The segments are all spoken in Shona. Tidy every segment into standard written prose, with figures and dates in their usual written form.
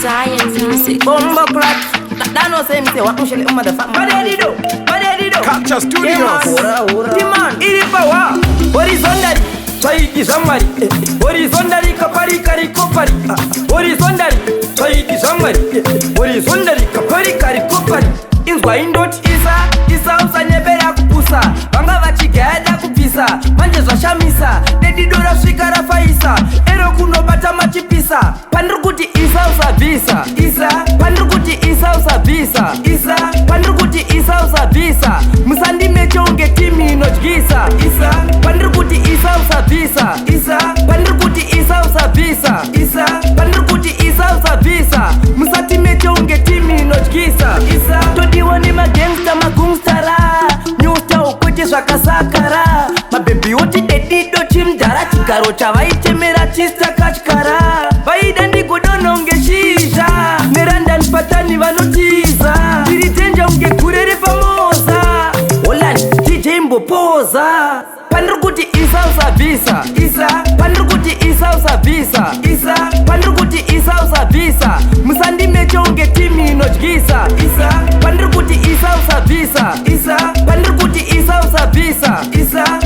Zion music. Bomba crack. That no same say what mshele motherfucker. Madedido. Capture Studios. Demand. Ili power. Horizontally. Saiki zamari. Horizontally kapari kari kopari. Horizontally. Saiki zamari. Horizontally kapari kari kopari. Inzwa indoti isa usanyebera kupusa. Vanga vachigada kupisa. Manje zvashamisa. Dedido rasvika rafaisa. Ero kunobata machipisa. Pandrukuti isa usabvisa. Pandrukuti isa usabvisa. Pandrukuti isa usabvisa. Musandimeche unge timi inodyisa. Pandrukuti isa usabvisa. Pandrukuti isa usabvisa. Pandrukuti isa usabvisa. Musatimeche unge timi inodyisa. Todiwa ni magangsta magungstara. Nyusta ukwete zvakasakara. Mabebhi oti dedido chimdara. Chigaro chavaitemera chista kachikara. Vaida ndigodono unge shisha. Neranda nipatani vanotiza. Tiri tenja unge kurere pamoza. Holani DJ mbopoza. Pandrukuti isa usabvisa. Pandrukuti isa usabvisa. Pandrukuti isa usabvisa. Musandimeche unge timi inodyisa. Pandrukuti isa usabvisa. Pandrukuti isa usabvisa.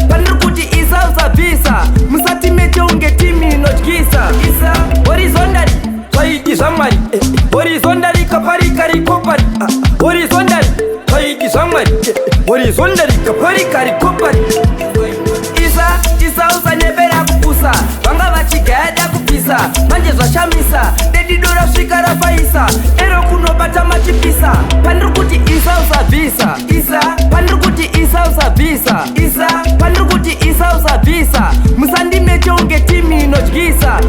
Pandrukuti isa usabvisa. Musatimeche unge timi inodyisa. Horizontally. Saiki zamari. Horizontally kapari kari kopari. Horizontally. Saiki zamari. Horizontally kapari kari kopari. Isa usanyebera kupusa. Vanga vachigada kupisa. Manje zvashamisa. Dedido rasvika rafaisa. Ero kunobata machipisa. Pandrukuti isa usabvisa. Pandrukuti isa usabvisa. Pandrukuti isa usabvisa. Musandimeche unge timi inodyisa.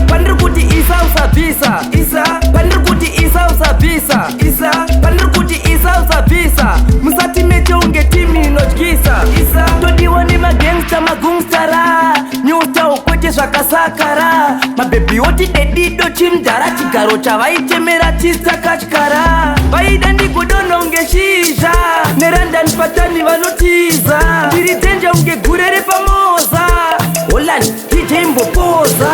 Pandrukuti isa usabvisa. Pandrukuti isa usabvisa. Pandrukuti isa usabvisa. Musatimeche unge timi inodyisa. Todiwa ni magangsta magungstara. Nyusta ukwete zvakasakara. Mabebhi oti dedido chimdara. Chigaro chavaitemera chista kachikara. Vaida ndigodono unge shisha. Neranda nipatani vanotiza. Tiri tenja unge gurere pamoza. Holani DJ mbopoza.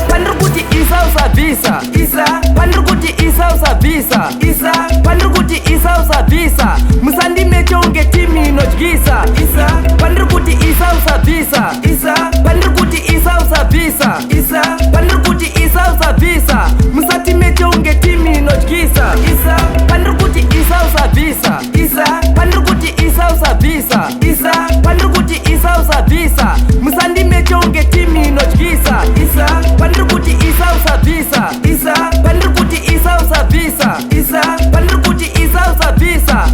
Pandrukuti isa usabvisa. Pandrukuti isa usabvisa. Pandrukuti isa usabvisa. Musandimeche unge timi inodyisa. Pandrukuti isa usabvisa. Pandrukuti isa usabvisa. Pandrukuti isa usabvisa. Musatimeche unge timi inodyisa. Pandrukuti isa usabvisa. Pandrukuti isa usabvisa. Pandrukuti isa usabvisa. Musandimeche unge timi inodyisa. Pandrukuti isa usabvisa. Pandrukuti isa usabvisa. Pandrukuti isa usabvisa.